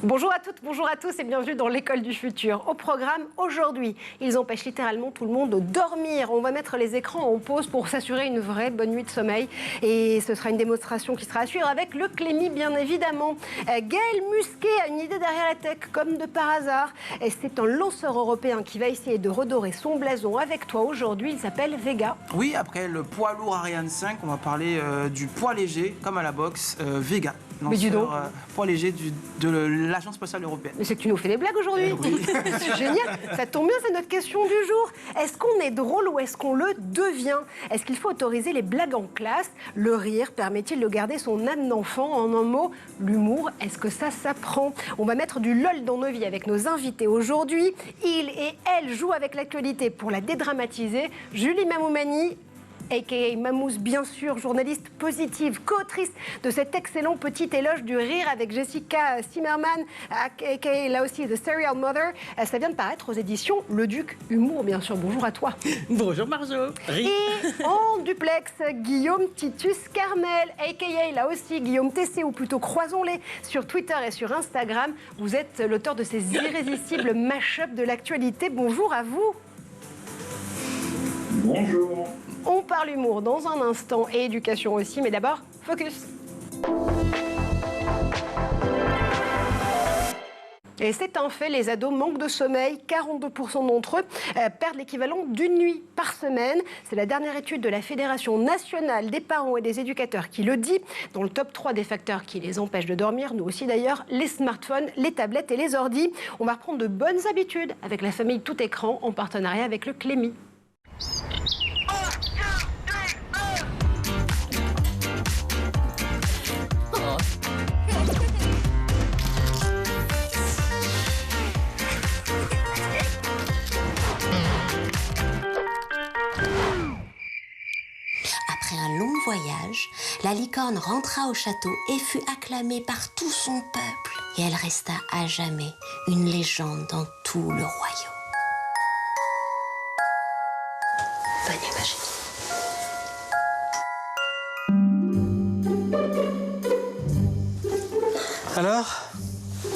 Bonjour à toutes, bonjour à tous et bienvenue dans l'école du futur. Au programme aujourd'hui, ils empêchent littéralement tout le monde de dormir. On va mettre les écrans en pause pour s'assurer une vraie bonne nuit de sommeil. Et ce sera une démonstration qui sera à suivre avec le Clémy, bien évidemment. Gaël Musquet a une idée derrière la tech, comme de par hasard. Et c'est un lanceur européen qui va essayer de redorer son blason avec toi aujourd'hui. Il s'appelle Vega. Oui, après le poids lourd Ariane 5, on va parler du poids léger, comme à la boxe, Vega. Mais dis donc. Poids léger de l'Agence spatiale européenne. Mais c'est que tu nous fais des blagues aujourd'hui. Oui. C'est génial. Ça tombe bien, c'est notre question du jour. Est-ce qu'on est drôle ou est-ce qu'on le devient? Est-ce qu'il faut autoriser les blagues en classe? Le rire permet-il de garder son âme d'enfant? En un mot, l'humour, est-ce que ça s'apprend? On va mettre du LOL dans nos vies avec nos invités aujourd'hui. Il et elle jouent avec l'actualité pour la dédramatiser. Julie Mamoumani, a.k.a. Mamouze, bien sûr, journaliste positive, co-autrice de cet excellent petit éloge du rire avec Jessica Zimmerman, a.k.a. là aussi The Serial Mother. Ça vient de paraître aux éditions Le Duc Humour, bien sûr. Bonjour à toi. Bonjour Marjo. Et en duplex, Guillaume Titus Carmel, a.k.a. là aussi Guillaume TC, ou plutôt croisons-les sur Twitter et sur Instagram. Vous êtes l'auteur de ces irrésistibles mash-up de l'actualité. Bonjour à vous. Bonjour. On parle humour dans un instant et éducation aussi, mais d'abord, focus. Et c'est un fait, les ados manquent de sommeil. 42% d'entre eux perdent l'équivalent d'une nuit par semaine. C'est la dernière étude de la Fédération nationale des parents et des éducateurs qui le dit. Dans le top 3 des facteurs qui les empêchent de dormir, nous aussi d'ailleurs, les smartphones, les tablettes et les ordis. On va reprendre de bonnes habitudes avec la famille Tout Écran en partenariat avec le Clémy. Après un long voyage, la licorne rentra au château et fut acclamée par tout son peuple. Et elle resta à jamais une légende dans tout le royaume. Bonne nuit, ma chérie. Alors?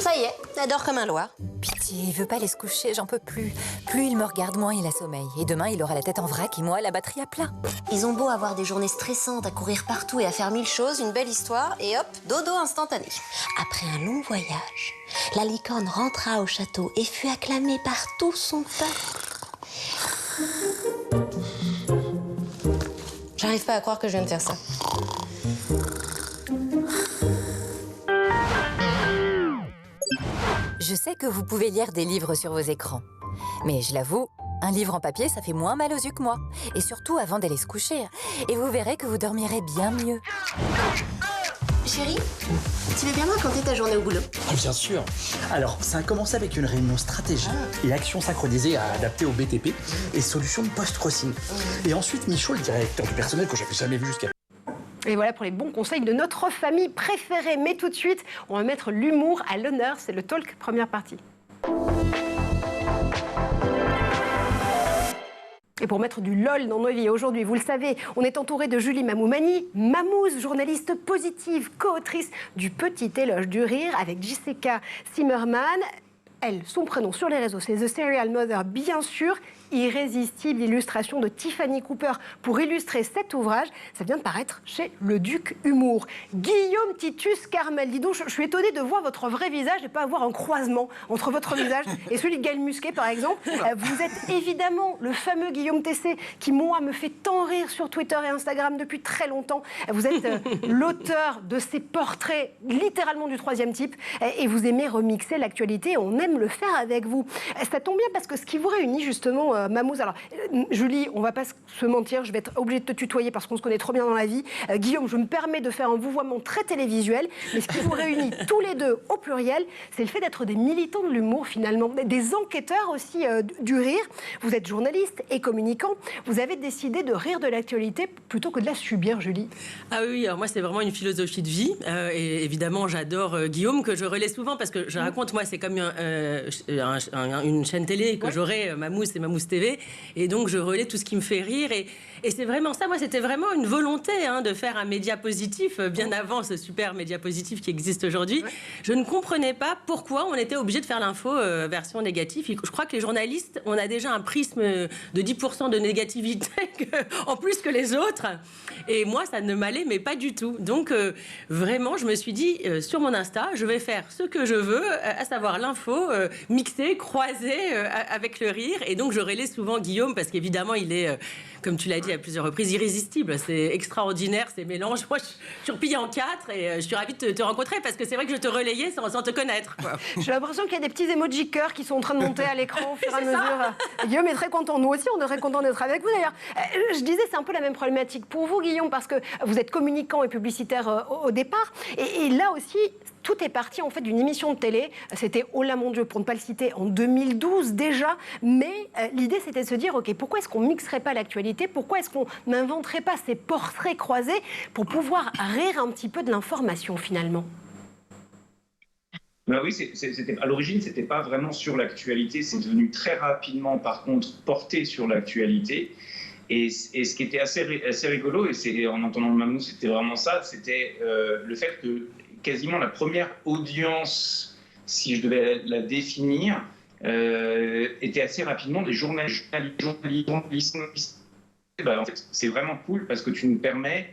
Ça y est, elle dort comme un loir. Pitié, il veut pas aller se coucher, j'en peux plus. Plus il me regarde, moins il a sommeil. Et demain, il aura la tête en vrac et moi, la batterie à plat. Ils ont beau avoir des journées stressantes, à courir partout et à faire 1000 choses, une belle histoire, et hop, dodo instantané. Après un long voyage, la licorne rentra au château et fut acclamée par tout son peuple. J'arrive pas à croire que je viens de faire ça. Je sais que vous pouvez lire des livres sur vos écrans. Mais je l'avoue, un livre en papier, ça fait moins mal aux yeux que moi. Et surtout avant d'aller se coucher. Et vous verrez que vous dormirez bien mieux. Chérie, tu veux bien me raconter ta journée au boulot? Bien sûr. Alors, ça a commencé avec une réunion stratégie et action synchronisée à adapter au BTP et solutions de post-crossing. Et ensuite, Michaud, le directeur du personnel que j'avais jamais vu jusqu'à... Et voilà pour les bons conseils de notre famille préférée. Mais tout de suite, on va mettre l'humour à l'honneur. C'est le talk, première partie. Et pour mettre du LOL dans nos vies aujourd'hui, vous le savez, on est entouré de Julie Mamoumani, Mamouze, journaliste positive, co-autrice du Petit Éloge du Rire avec Jessica Zimmerman. Elle, son prénom sur les réseaux, c'est The Serial Mother, bien sûr. Irrésistible illustration de Tiffany Cooper pour illustrer cet ouvrage. Ça vient de paraître chez Le Duc Humour. Guillaume Titus Carmel, dis donc, je suis étonnée de voir votre vrai visage et pas avoir un croisement entre votre visage et celui de Gaël Musquet, par exemple. Vous êtes évidemment le fameux Guillaume TC qui, moi, me fait tant rire sur Twitter et Instagram depuis très longtemps. Vous êtes l'auteur de ces portraits littéralement du troisième type et vous aimez remixer l'actualité. On aime le faire avec vous. Ça tombe bien parce que ce qui vous réunit justement, Mamouze, alors Julie, on va pas se mentir, je vais être obligée de te tutoyer parce qu'on se connaît trop bien dans la vie. Guillaume, je me permets de faire un vouvoiement très télévisuel, mais ce qui vous réunit tous les deux au pluriel, c'est le fait d'être des militants de l'humour finalement, des enquêteurs aussi du rire. Vous êtes journaliste et communicant, vous avez décidé de rire de l'actualité plutôt que de la subir, Julie. Ah oui, alors moi c'est vraiment une philosophie de vie et évidemment j'adore Guillaume que je relais souvent parce que je raconte, moi c'est comme une chaîne télé que j'aurais, Mamouze et Mamouze Boost TV. Et donc, je relais tout ce qui me fait rire. Et c'est vraiment ça. Moi, c'était vraiment une volonté de faire un média positif, bien avant ce super média positif qui existe aujourd'hui. Ouais. Je ne comprenais pas pourquoi on était obligé de faire l'info version négative. Je crois que les journalistes, on a déjà un prisme de 10% de négativité en plus que les autres. Et moi, ça ne m'allait, mais pas du tout. Donc, vraiment, je me suis dit, sur mon Insta, je vais faire ce que je veux, à savoir l'info, mixée, croisée avec le rire. Et donc, je relaie souvent Guillaume, parce qu'évidemment, il est, comme tu l'as dit à plusieurs reprises, irrésistible. C'est extraordinaire, ces mélanges. Moi, je suis repliée en 4 et je suis ravie de te rencontrer, parce que c'est vrai que je te relayais sans te connaître, quoi. J'ai l'impression qu'il y a des petits emojis cœur qui sont en train de monter à l'écran au fur et à mesure. Guillaume est très content. Nous aussi, on est très content d'être avec vous, d'ailleurs. Je disais, c'est un peu la même problématique pour vous, Guillaume, parce que vous êtes communicant et publicitaire au départ. Et là aussi, tout est parti en fait d'une émission de télé. C'était Oh là mon Dieu, pour ne pas le citer, en 2012 déjà. Mais l'idée, c'était de se dire, OK, pourquoi est-ce qu'on mixerait pas l'actualité? Pourquoi est-ce qu'on n'inventerait pas ces portraits croisés pour pouvoir rire un petit peu de l'information, finalement? Ben oui, à l'origine, c'était pas vraiment sur l'actualité. C'est devenu très rapidement, par contre, porté sur l'actualité. Et ce qui était assez rigolo, et en entendant le Mamou, c'était vraiment ça, c'était le fait que quasiment la première audience, si je devais la définir, était assez rapidement des journalistes. Ben, en fait, c'est vraiment cool parce que tu nous permets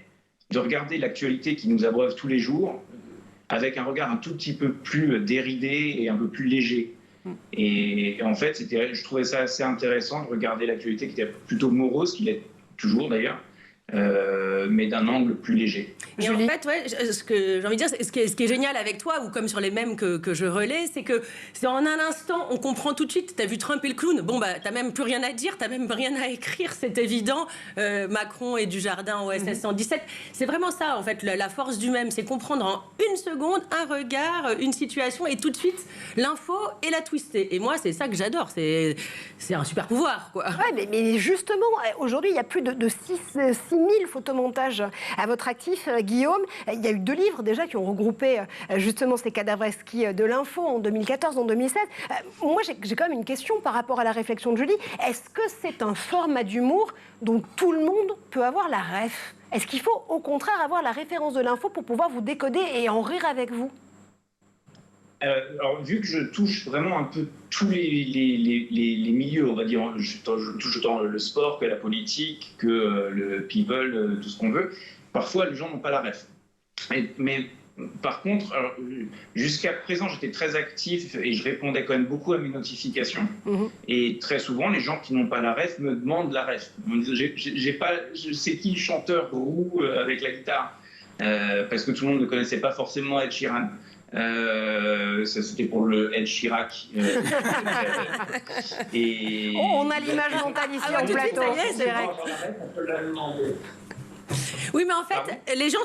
de regarder l'actualité qui nous abreuve tous les jours avec un regard un tout petit peu plus déridé et un peu plus léger. Et en fait, je trouvais ça assez intéressant de regarder l'actualité qui était plutôt morose, qu'il est toujours d'ailleurs, mais d'un angle plus léger. Et en fait, ouais, ce que j'ai envie de dire, ce qui est génial avec toi, ou comme sur les mêmes que je relais, c'est que c'est en un instant, on comprend tout de suite. T'as vu Trump et le clown, bon bah t'as même plus rien à dire, t'as même rien à écrire, c'est évident. Macron et Dujardin au SS 117, c'est vraiment ça en fait, la force du même, c'est comprendre en une seconde un regard, une situation, et tout de suite l'info et la twister. Et moi, c'est ça que j'adore, c'est un super pouvoir, quoi. Ouais, mais justement, aujourd'hui, il y a plus de 6000 photomontages à votre actif, Guillaume. Il y a eu 2 livres déjà qui ont regroupé justement ces cadavresquis de l'info en 2014, en 2016. Moi, j'ai quand même une question par rapport à la réflexion de Julie. Est-ce que c'est un format d'humour dont tout le monde peut avoir la ref? Est-ce qu'il faut au contraire avoir la référence de l'info pour pouvoir vous décoder et en rire avec vous? Alors, vu que je touche vraiment un peu tous les milieux, on va dire, je touche autant le sport que la politique, que le people, tout ce qu'on veut, parfois les gens n'ont pas la ref. Mais par contre, jusqu'à présent, j'étais très actif et je répondais quand même beaucoup à mes notifications. Et très souvent, les gens qui n'ont pas la ref me demandent la ref. Je sais qui le chanteur roux avec la guitare, parce que tout le monde ne connaissait pas forcément Ed Sheeran. Ça c'était pour le Ed Chirac. Et... Oh, on a l'image mentale ici en plateau. C'est vrai. Oui, mais en fait, les gens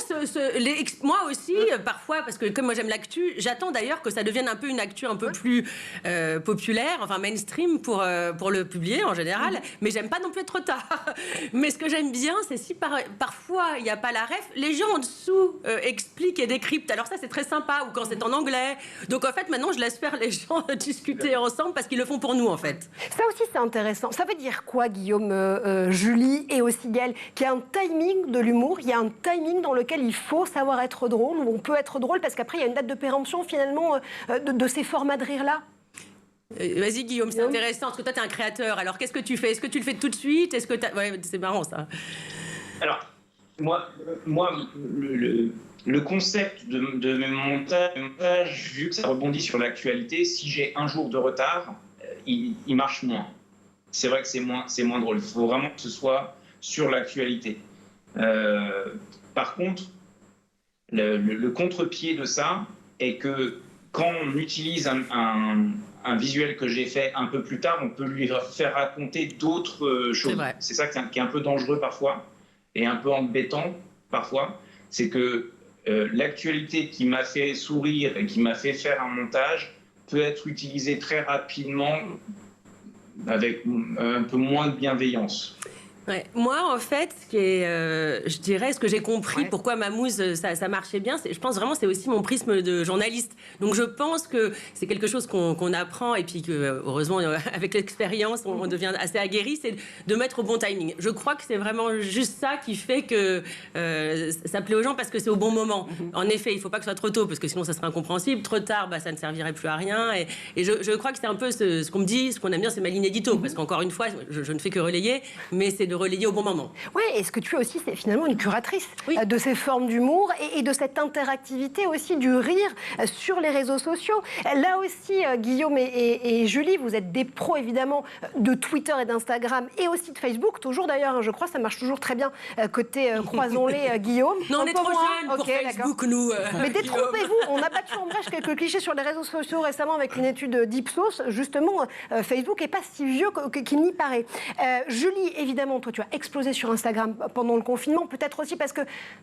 moi aussi, parfois, parce que comme moi j'aime l'actu, j'attends d'ailleurs que ça devienne un peu une actu un peu plus populaire, enfin mainstream pour le publier en général, mais j'aime pas non plus être trop tard. Mais ce que j'aime bien, c'est si parfois il n'y a pas la ref, les gens en dessous expliquent et décryptent. Alors ça, c'est très sympa, ou quand c'est en anglais. Donc en fait, maintenant, je laisse faire les gens discuter ensemble parce qu'ils le font pour nous, en fait. Ça aussi, c'est intéressant. Ça veut dire quoi, Guillaume, Julie et aussi Gaël, qu'il y a un timing de l'humour, il y a un timing dans lequel il faut savoir être drôle, où on peut être drôle, parce qu'après, il y a une date de péremption, finalement, de ces formats de rire-là. Vas-y, Guillaume, c'est intéressant, parce que toi, tu es un créateur. Alors, qu'est-ce que tu fais? Est-ce que tu le fais tout de suite? Est-ce que ouais, c'est marrant, ça. Alors, moi le concept de mes montages, vu que ça rebondit sur l'actualité, si j'ai un jour de retard, il marche moins. C'est vrai que c'est moins drôle. Il faut vraiment que ce soit sur l'actualité. Par contre, le contre-pied de ça est que quand on utilise un visuel que j'ai fait un peu plus tard, on peut lui faire raconter d'autres choses. C'est ça qui est un peu dangereux parfois et un peu embêtant parfois. C'est que l'actualité qui m'a fait sourire et qui m'a fait faire un montage peut être utilisée très rapidement avec un peu moins de bienveillance. Ouais. Moi, en fait, ce qui est, je dirais, ce que j'ai compris, pourquoi Mamouze, ça marchait bien, je pense vraiment c'est aussi mon prisme de journaliste. Donc je pense que c'est quelque chose qu'on apprend et puis que, heureusement, avec l'expérience, on devient assez aguerri, c'est de mettre au bon timing. Je crois que c'est vraiment juste ça qui fait que ça plaît aux gens parce que c'est au bon moment. En effet, il ne faut pas que ce soit trop tôt parce que sinon ça serait incompréhensible. Trop tard, ça ne servirait plus à rien. Et je crois que c'est un peu ce qu'on me dit, ce qu'on aime bien, c'est ma ligne édito. Parce qu'encore une fois, je ne fais que relayer, mais c'est de relayer au bon moment. Oui, et ce que tu es aussi, c'est finalement une curatrice de ces formes d'humour et de cette interactivité aussi du rire sur les réseaux sociaux. Là aussi, Guillaume et Julie, vous êtes des pros évidemment de Twitter et d'Instagram et aussi de Facebook. Toujours d'ailleurs, je crois, ça marche toujours très bien côté croisons-les, Guillaume. Non, on est trop jeunes pour Facebook, nous. Mais détrompez-vous, on a battu en brèche quelques clichés sur les réseaux sociaux récemment avec une étude d'Ipsos. Justement, Facebook n'est pas si vieux qu'il n'y paraît. Julie, évidemment, toi, tu as explosé sur Instagram pendant le confinement, peut-être aussi parce que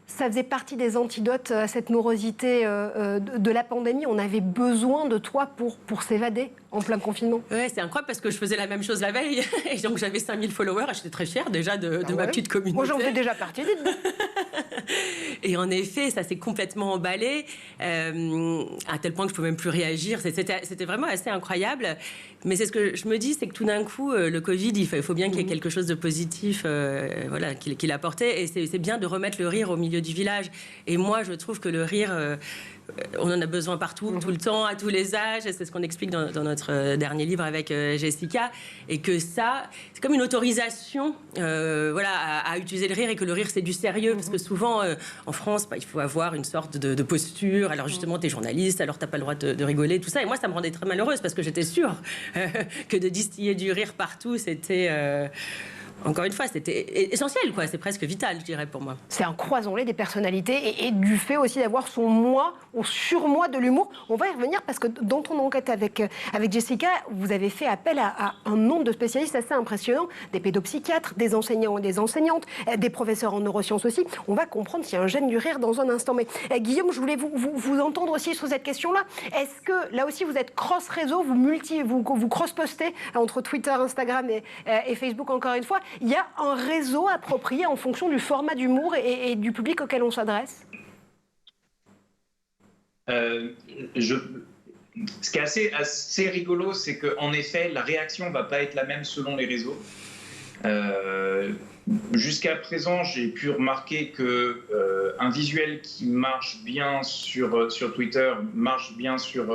ça faisait partie des antidotes à cette morosité de la pandémie. On avait besoin de toi pour s'évader en plein confinement. Ouais, c'est incroyable parce que je faisais la même chose la veille. Et donc j'avais 5000 followers et j'étais très fière déjà de ma petite communauté. Moi, j'en fais déjà partie. Et en effet, ça s'est complètement emballé à tel point que je ne pouvais même plus réagir. C'était vraiment assez incroyable. Mais c'est ce que je me dis, c'est que tout d'un coup, le Covid, il faut bien qu'il y ait quelque chose de positif qu'il apportait. Et c'est bien de remettre le rire au milieu du village. Et moi, je trouve que le rire... on en a besoin partout, tout le temps, à tous les âges. C'est ce qu'on explique dans notre dernier livre avec Jessica. Et que ça, c'est comme une autorisation à utiliser le rire et que le rire, c'est du sérieux. Parce que souvent, en France, il faut avoir une sorte de posture. Alors justement, t'es journaliste, alors t'as pas le droit de rigoler, tout ça. Et moi, ça me rendait très malheureuse parce que j'étais sûre que de distiller du rire partout, c'était... Encore une fois, c'était essentiel, quoi. C'est presque vital, je dirais, pour moi. C'est un croisons-les des personnalités et du fait aussi d'avoir son moi ou surmoi de l'humour. On va y revenir parce que dans ton enquête avec Jessica, vous avez fait appel à un nombre de spécialistes assez impressionnant, des pédopsychiatres, des enseignants et des enseignantes, des professeurs en neurosciences aussi. On va comprendre s'il y a un gène du rire dans un instant. Mais Guillaume, je voulais vous entendre aussi sur cette question-là. Est-ce que là aussi vous êtes cross-réseau, vous cross-postez entre Twitter, Instagram et Facebook encore une fois? Il y a un réseau approprié en fonction du format d'humour et du public auquel on s'adresse? Ce qui est assez rigolo, c'est qu'en effet, la réaction ne va pas être la même selon les réseaux. Jusqu'à présent, j'ai pu remarquer qu'un visuel qui marche bien sur Twitter marche bien sur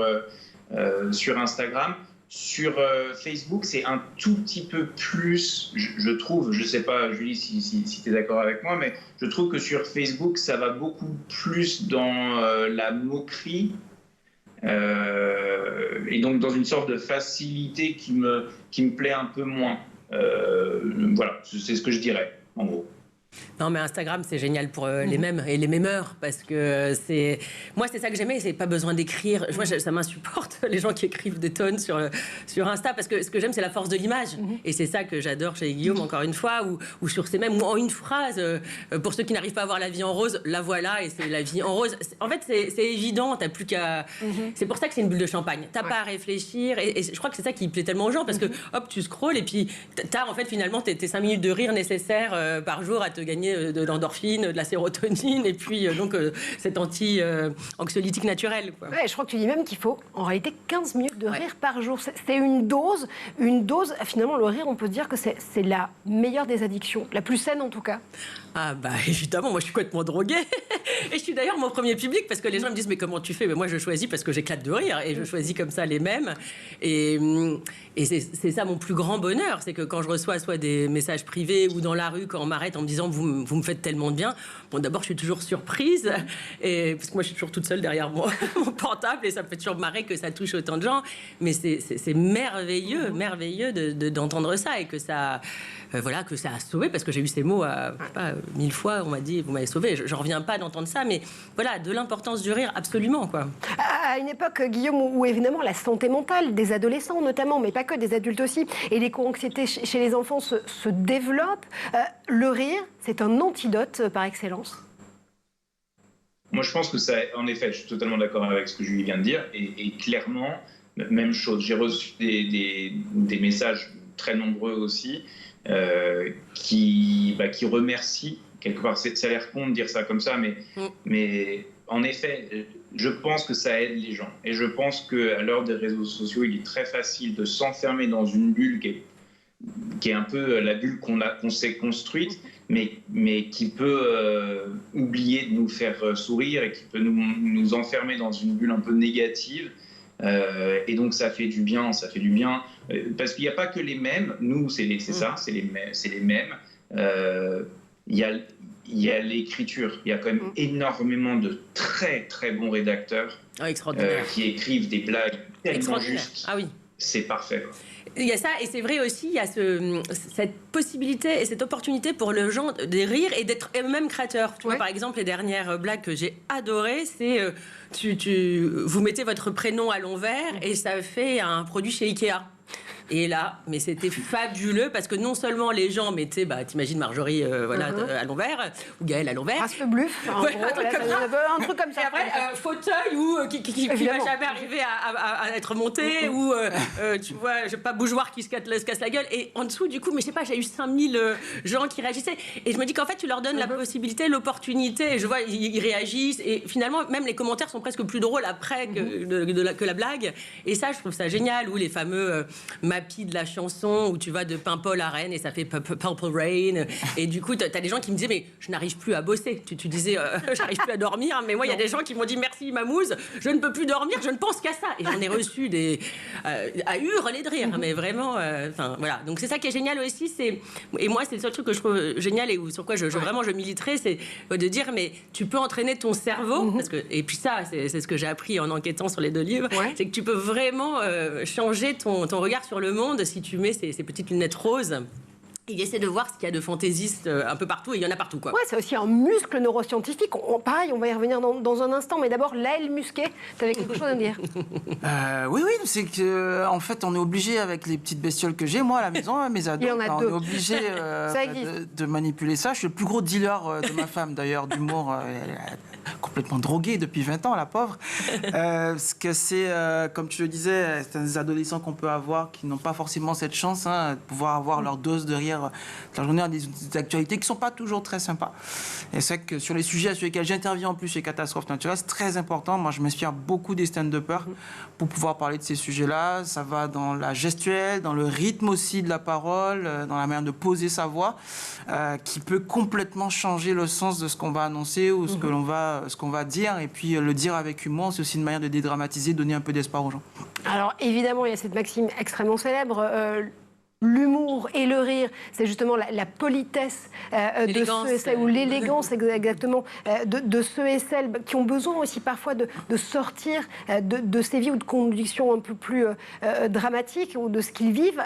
Instagram. Sur Facebook, c'est un tout petit peu plus, je trouve, je ne sais pas, Julie, si tu es d'accord avec moi, mais je trouve que sur Facebook, ça va beaucoup plus dans la moquerie et donc dans une sorte de facilité qui me plaît un peu moins. Voilà, c'est ce que je dirais, en gros. Non, mais Instagram, c'est génial pour les mèmes et les mémeurs parce que moi, c'est ça que j'aimais, c'est pas besoin d'écrire. Moi, ça m'insupporte, les gens qui écrivent des tonnes sur Insta, parce que ce que j'aime, c'est la force de l'image. Et c'est ça que j'adore chez Guillaume, encore une fois, ou sur ces mêmes, ou en une phrase. Pour ceux qui n'arrivent pas à voir la vie en rose, la voilà, et c'est la vie en rose. En fait, c'est évident, t'as plus qu'à... C'est pour ça que c'est une bulle de champagne. T'as pas à réfléchir, et je crois que c'est ça qui plaît tellement aux gens, parce que, hop, tu scrolles, et puis t'as, en fait, finalement, tes 5 minutes de rire nécessaires par jour à te gagner de l'endorphine, de la sérotonine et puis donc cet anxiolytique naturel. Quoi. Ouais, je crois que tu dis même qu'il faut en réalité 15 minutes de rire par jour. C'est une dose. Finalement, le rire, on peut dire que c'est la meilleure des addictions, la plus saine en tout cas. Ah bah évidemment, moi je suis complètement droguée. Et je suis d'ailleurs mon premier public parce que les gens me disent mais comment tu fais? Mais moi je choisis parce que j'éclate de rire et je choisis comme ça les mêmes. Et c'est ça mon plus grand bonheur, c'est que quand je reçois soit des messages privés ou dans la rue quand on m'arrête en me disant vous me faites tellement de bien. Bon d'abord je suis toujours surprise et parce que moi je suis toujours toute seule derrière mon portable et ça me fait toujours marrer que ça touche autant de gens. Mais c'est merveilleux d'entendre ça et que ça que ça a sauvé parce que j'ai eu ces mots pas 1000 fois, on m'a dit vous m'avez sauvé. Je reviens pas d'entendre ça, mais voilà, de l'importance du rire, absolument quoi. À une époque, Guillaume, où évidemment la santé mentale des adolescents notamment, mais pas que, des adultes aussi, et l'éco-anxiété chez les enfants se développe, le rire, c'est un antidote par excellence. Moi, je pense que ça, en effet, je suis totalement d'accord avec ce que Julie vient de dire, et clairement, même chose. J'ai reçu des messages très nombreux aussi, qui remercie, quelque part, ça a l'air con de dire ça comme ça, mais en effet, je pense que ça aide les gens. Et je pense qu'à l'heure des réseaux sociaux, il est très facile de s'enfermer dans une bulle qui est un peu la bulle qu'on s'est construite, mais qui peut oublier de nous faire sourire et qui peut nous enfermer dans une bulle un peu négative. Et donc ça fait du bien, parce qu'il n'y a pas que les mêmes. Nous, c'est les mêmes. Il y a l'écriture. Il y a quand même énormément de très très bons rédacteurs qui écrivent des blagues tellement justes. Ah oui. C'est parfait. Il y a ça, et c'est vrai aussi, il y a cette possibilité et cette opportunité pour les gens de rire et d'être eux-mêmes créateurs. Tu vois, par exemple, les dernières blagues que j'ai adorées, c'est vous mettez votre prénom à l'envers et ça fait un produit chez Ikea. Et là, mais c'était fabuleux parce que non seulement les gens mettaient, t'imagines Marjorie à l'envers ou Gaëlle à l'envers. Race le bluff, en gros, un truc comme ça. Et après, fauteuil ou qui va jamais arriver à être monté ou tu vois, je sais pas, bougeoir qui se casse la gueule. Et en dessous, du coup, mais je sais pas, j'ai eu 5000 gens qui réagissaient. Et je me dis qu'en fait, tu leur donnes la possibilité, l'opportunité. Et je vois, ils réagissent. Et finalement, même les commentaires sont presque plus drôles après que la blague. Et ça, je trouve ça génial. Ou les fameux de la chanson où tu vas de Paimpol à Rennes et ça fait Purple Rain, et du coup t'as des gens qui me disaient mais je n'arrive plus à bosser, tu disais j'arrive plus à dormir, mais moi il y a des gens qui m'ont dit merci Mamouze, je ne peux plus dormir, je ne pense qu'à ça, et j'en ai reçu à hurler de rire, mais vraiment voilà, donc c'est ça qui est génial aussi, et moi c'est le seul truc que je trouve génial et sur quoi je militerai, c'est de dire mais tu peux entraîner ton cerveau, parce que, et puis ça c'est ce que j'ai appris en enquêtant sur les 2 livres, c'est que tu peux vraiment changer ton regard sur le monde si tu mets ces petites lunettes roses. Il essaie de voir ce qu'il y a de fantaisiste un peu partout, et il y en a partout, quoi. Ouais, c'est aussi un muscle neuroscientifique. Pareil, on va y revenir dans un instant, mais d'abord, Laël Musquet, tu avais quelque chose à dire. Oui, c'est que en fait, on est obligé avec les petites bestioles que j'ai, moi, à la maison, mes ados, on est obligé de manipuler ça. Je suis le plus gros dealer de ma femme, d'ailleurs, d'humour. Complètement droguée depuis 20 ans, la pauvre. Parce que c'est, comme tu le disais, c'est des adolescents qu'on peut avoir qui n'ont pas forcément cette chance de pouvoir avoir leur dose de rire toute la journée, des actualités qui ne sont pas toujours très sympas. Et c'est vrai que sur les sujets sur lesquels j'interviens en plus, les catastrophes naturelles, c'est très important. Moi, je m'inspire beaucoup des stand-uppers pour pouvoir parler de ces sujets-là. Ça va dans la gestuelle, dans le rythme aussi de la parole, dans la manière de poser sa voix, qui peut complètement changer le sens de ce qu'on va annoncer ou ce qu'on va dire, et puis le dire avec humour, c'est aussi une manière de dédramatiser, donner un peu d'espoir aux gens. Alors évidemment, il y a cette maxime extrêmement célèbre, l'humour et le rire, c'est justement la politesse de ceux et celles, ou l'élégance exactement de ceux et celles qui ont besoin aussi parfois de sortir de ces vies ou de conditions un peu plus dramatiques ou de ce qu'ils vivent.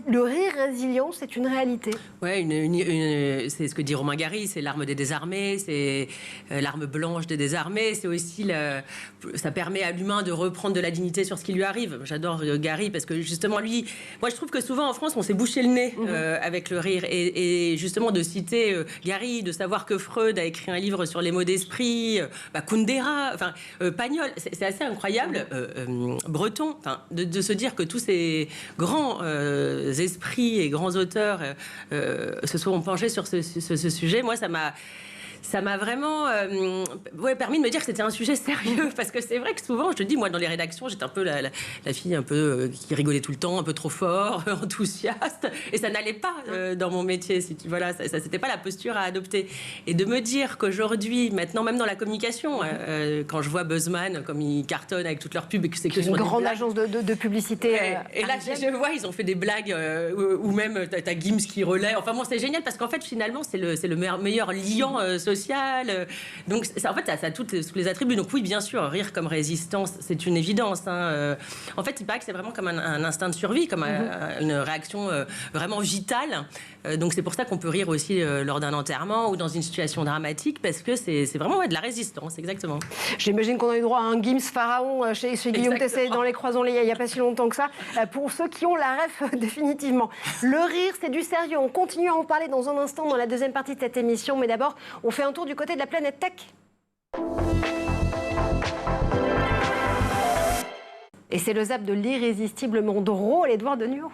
Le rire résilient, c'est une réalité. Oui, c'est ce que dit Romain Gary, c'est l'arme des désarmés, c'est l'arme blanche des désarmés, c'est aussi ça permet à l'humain de reprendre de la dignité sur ce qui lui arrive. J'adore Gary parce que justement lui, moi je trouve que souvent en France on s'est bouché le nez avec le rire, et justement de citer Gary, de savoir que Freud a écrit un livre sur les maux d'esprit, Kundera, Pagnol, c'est assez incroyable, Breton, de se dire que tous ces grands esprits et grands auteurs se sont penchés sur ce sujet. Moi ça m'a vraiment permis de me dire que c'était un sujet sérieux, parce que c'est vrai que souvent, je te dis, moi dans les rédactions, j'étais un peu la fille un peu qui rigolait tout le temps, un peu trop fort, enthousiaste, et ça n'allait pas dans mon métier. Voilà, ça c'était pas la posture à adopter. Et de me dire qu'aujourd'hui, maintenant, même dans la communication, quand je vois Buzzman, comme ils cartonnent avec toutes leurs pubs, et que c'est que une grande agence de publicité. Et là, je vois, ils ont fait des blagues, ou même t'as Gims qui relaie. Enfin bon, c'est génial parce qu'en fait, finalement, c'est le meilleur liant social. Donc, en fait, ça a tous les attributs. Donc oui, bien sûr, rire comme résistance, c'est une évidence. En fait, il paraît que c'est vraiment comme un instinct de survie, comme une réaction vraiment vitale. Donc c'est pour ça qu'on peut rire aussi lors d'un enterrement ou dans une situation dramatique, parce que c'est vraiment de la résistance, exactement. J'imagine qu'on a eu droit à un Gims pharaon chez Guillaume Tesset dans Les Croisons-les il n'y a pas si longtemps que ça, pour ceux qui ont la ref définitivement. Le rire, c'est du sérieux. On continue à en parler dans un instant dans la deuxième partie de cette émission, mais d'abord, on fait un tour du côté de la planète tech. Et c'est le zap de l'irrésistiblement drôle Édouard Denuau.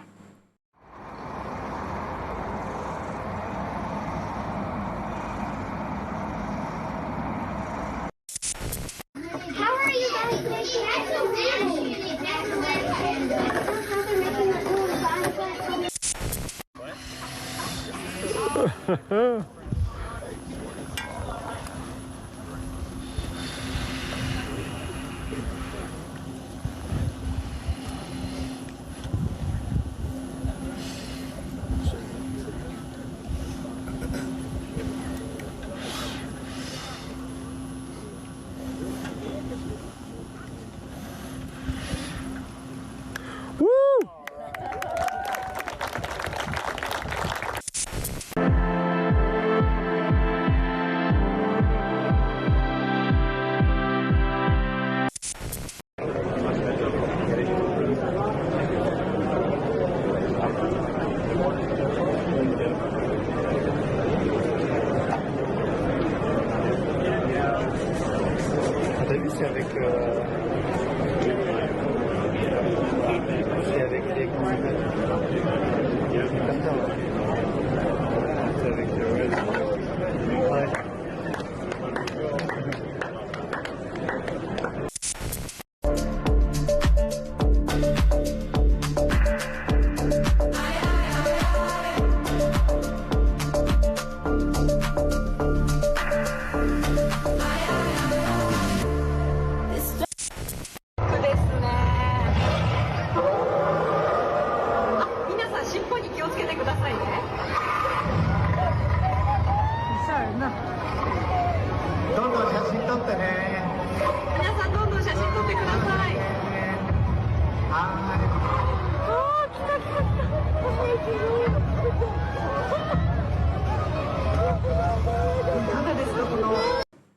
T'as vu, c'est avec les carters, là. C'est avec ouais.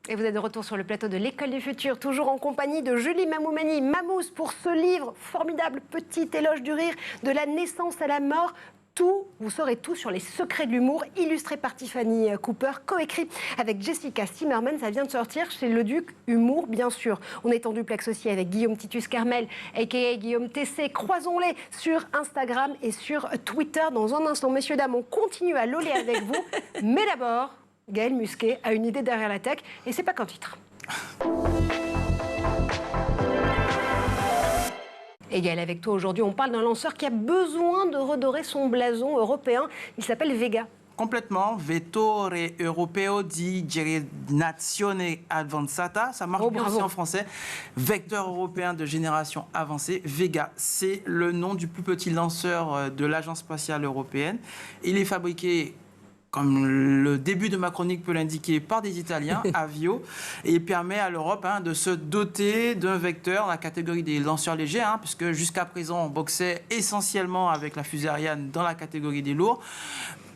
Et vous êtes de retour sur le plateau de l'École du Futur, toujours en compagnie de Julie Mamoumani, Mamouze, pour ce livre formidable, Petit éloge du rire, de la naissance à la mort. Tout, vous saurez tout sur les secrets de l'humour, illustré par Tiffany Cooper, coécrit avec Jessica Zimmerman. Ça vient de sortir chez Le Duc, humour bien sûr. On est en duplex aussi avec Guillaume Titus Carmel, a.k.a. Guillaume TC. Croisons-les sur Instagram et sur Twitter. Dans un instant, messieurs, dames, on continue à loler avec vous. Mais d'abord, Gaël Musquet a une idée derrière la tech, et c'est pas qu'un titre. Et Gaël, avec toi aujourd'hui, on parle d'un lanceur qui a besoin de redorer son blason européen. Il s'appelle Vega. Complètement. Vettore Europeo di Generazione Avanzata. Ça marche bien aussi en français. Vecteur européen de génération avancée. Vega, c'est le nom du plus petit lanceur de l'Agence spatiale européenne. Il est fabriqué, comme le début de ma chronique peut l'indiquer, par des Italiens, Avio, et il permet à l'Europe de se doter d'un vecteur dans la catégorie des lanceurs légers, puisque jusqu'à présent, on boxait essentiellement avec la fusée Ariane dans la catégorie des lourds.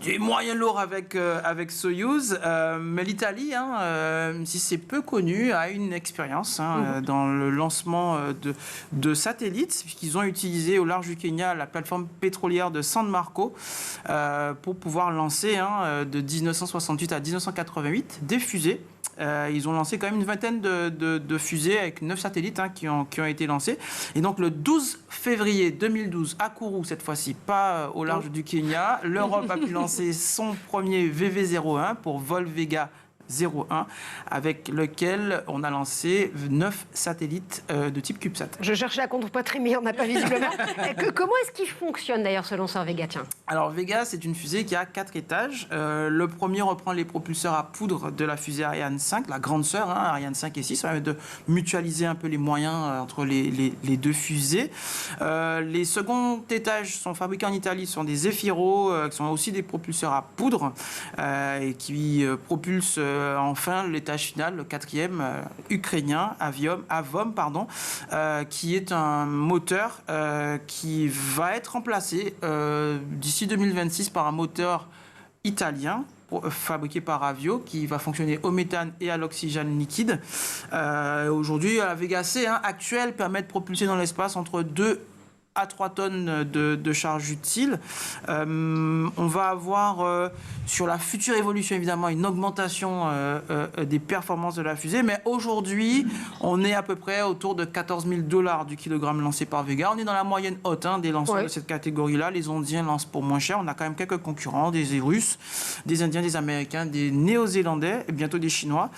Des moyens lourds avec Soyuz, mais l'Italie, si c'est peu connu, a une expérience dans le lancement de satellites, puisqu'ils ont utilisé au large du Kenya la plateforme pétrolière de San Marco pour pouvoir lancer de 1968 à 1988 des fusées. Ils ont lancé quand même une vingtaine de fusées avec 9 satellites qui ont été lancés. Et donc le 12 février 2012, à Kourou cette fois-ci, pas au large du Kenya, l'Europe a pu lancer son premier VV01 pour Vol Vega 01, avec lequel on a lancé 9 satellites de type CubeSat. Je cherchais à contre-poitrine, mais on n'a pas visiblement. Comment est-ce qu'il fonctionne d'ailleurs ce lanceur Vega? Alors Vega, c'est une fusée qui a 4 étages. Le premier reprend les propulseurs à poudre de la fusée Ariane 5, la grande sœur, Ariane 5 et 6. Ça permet de mutualiser un peu les moyens entre les deux fusées. Les seconds étages sont fabriqués en Italie, ce sont des Zefiro, qui sont aussi des propulseurs à poudre, et qui propulsent enfin l'étage final, le 4e, ukrainien, Avom, qui est un moteur qui va être remplacé d'ici 2026 par un moteur italien fabriqué par Avio, qui va fonctionner au méthane et à l'oxygène liquide. Aujourd'hui, la Vega C actuelle permet de propulser dans l'espace entre 2 à 3 tonnes de charge utile. On va avoir sur la future évolution évidemment une augmentation des performances de la fusée, mais aujourd'hui on est à peu près autour de 14 000 $ du kilogramme lancé par Vega. On est dans la moyenne haute des lanceurs de cette catégorie-là. Les Ondiens lancent pour moins cher. On a quand même quelques concurrents, des Russes, des Indiens, des Américains, des Néo-Zélandais et bientôt des Chinois.